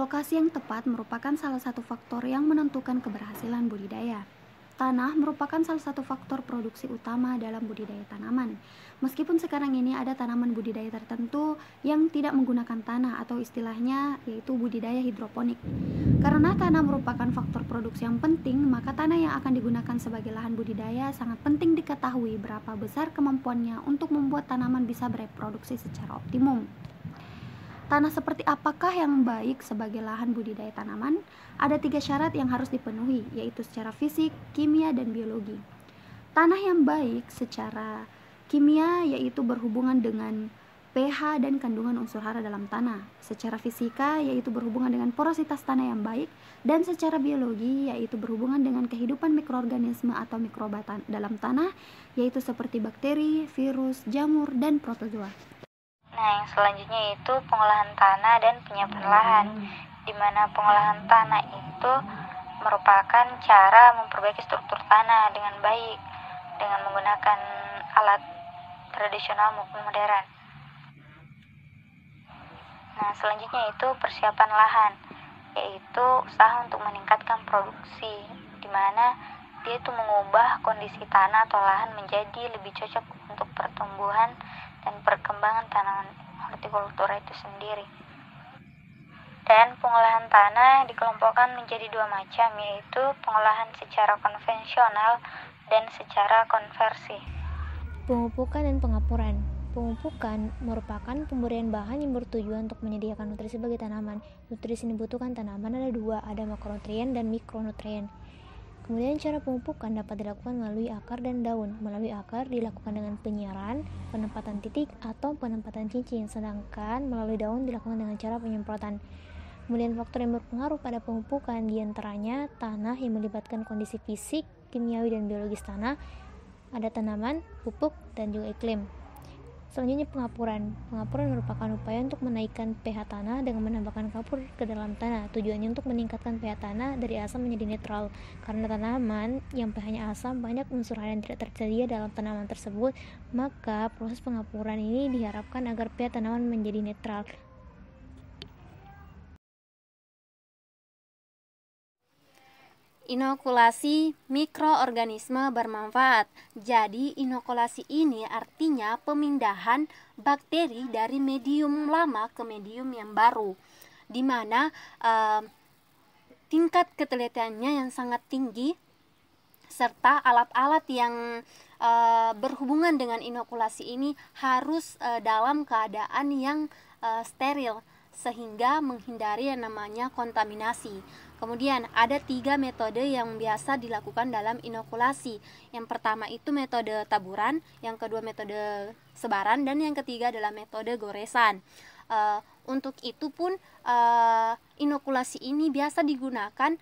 Lokasi yang tepat merupakan salah satu faktor yang menentukan keberhasilan budidaya. Tanah merupakan salah satu faktor produksi utama dalam budidaya tanaman. Meskipun sekarang ini ada tanaman budidaya tertentu yang tidak menggunakan tanah atau istilahnya yaitu budidaya hidroponik. Karena tanah merupakan faktor produksi yang penting, maka tanah yang akan digunakan sebagai lahan budidaya sangat penting diketahui berapa besar kemampuannya untuk membuat tanaman bisa bereproduksi secara optimum. Tanah seperti apakah yang baik sebagai lahan budidaya tanaman? Ada 3 syarat yang harus dipenuhi, yaitu secara fisik, kimia, dan biologi. Tanah yang baik secara kimia yaitu berhubungan dengan pH dan kandungan unsur hara dalam tanah. Secara fisika yaitu berhubungan dengan porositas tanah yang baik, dan secara biologi yaitu berhubungan dengan kehidupan mikroorganisme atau mikroba dalam tanah, yaitu seperti bakteri, virus, jamur, dan protozoa. Nah, yang selanjutnya itu pengolahan tanah dan penyiapan lahan, di mana pengolahan tanah itu merupakan cara memperbaiki struktur tanah dengan baik dengan menggunakan alat tradisional maupun modern. Nah, selanjutnya itu persiapan lahan, yaitu usaha untuk meningkatkan produksi, di mana dia itu mengubah kondisi tanah atau lahan menjadi lebih cocok untuk pertumbuhan dan perkembangan tanaman hortikultura itu sendiri. Dan pengolahan tanah dikelompokkan menjadi 2 macam, yaitu pengolahan secara konvensional dan secara konversi. Pemupukan dan pengapuran. Pemupukan merupakan pemberian bahan yang bertujuan untuk menyediakan nutrisi bagi tanaman. Nutrisi yang dibutuhkan tanaman ada 2, ada makronutrien dan mikronutrien. Kemudian cara pemupukan dapat dilakukan melalui akar dan daun. Melalui akar dilakukan dengan penyiaran, penempatan titik, atau penempatan cincin, sedangkan melalui daun dilakukan dengan cara penyemprotan. Kemudian faktor yang berpengaruh pada pemupukan diantaranya tanah yang melibatkan kondisi fisik, kimiawi, dan biologis tanah, ada tanaman, pupuk, dan juga iklim. Selanjutnya pengapuran. Pengapuran merupakan upaya untuk menaikkan pH tanah dengan menambahkan kapur ke dalam tanah. Tujuannya untuk meningkatkan pH tanah dari asam menjadi netral. Karena tanaman yang pH-nya asam, banyak unsur hara yang tidak tersedia dalam tanaman tersebut, maka proses pengapuran ini diharapkan agar pH tanaman menjadi netral. Inokulasi mikroorganisme bermanfaat. Jadi, inokulasi ini artinya pemindahan bakteri dari medium lama ke medium yang baru, di mana tingkat ketelitiannya yang sangat tinggi serta alat-alat yang berhubungan dengan inokulasi ini harus dalam keadaan yang steril sehingga menghindari yang namanya kontaminasi. Kemudian ada 3 metode yang biasa dilakukan dalam inokulasi. Yang pertama itu metode taburan, yang kedua metode sebaran, dan yang ketiga adalah metode goresan. Untuk itu pun inokulasi ini biasa digunakan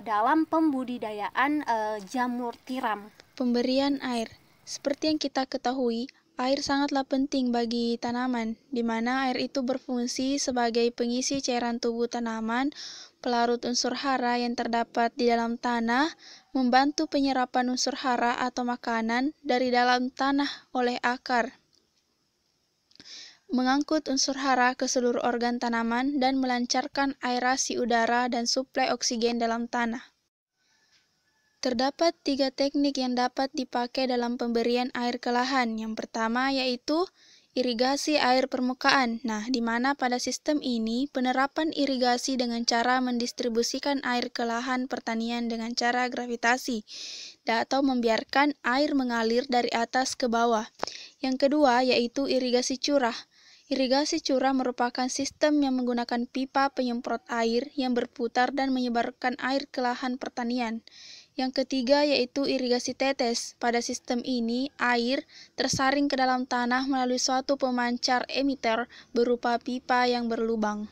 dalam pembudidayaan jamur tiram. Pemberian air. Seperti yang kita ketahui, air sangatlah penting bagi tanaman, di mana air itu berfungsi sebagai pengisi cairan tubuh tanaman, pelarut unsur hara yang terdapat di dalam tanah, membantu penyerapan unsur hara atau makanan dari dalam tanah oleh akar, mengangkut unsur hara ke seluruh organ tanaman, dan melancarkan aerasi udara dan suplai oksigen dalam tanah. Terdapat 3 teknik yang dapat dipakai dalam pemberian air ke lahan. Yang pertama yaitu irigasi air permukaan. Nah, di mana pada sistem ini penerapan irigasi dengan cara mendistribusikan air ke lahan pertanian dengan cara gravitasi atau membiarkan air mengalir dari atas ke bawah. Yang kedua yaitu irigasi curah. Irigasi curah merupakan sistem yang menggunakan pipa penyemprot air yang berputar dan menyebarkan air ke lahan pertanian. Yang ketiga yaitu irigasi tetes. Pada sistem ini, air tersaring ke dalam tanah melalui suatu pemancar emiter berupa pipa yang berlubang.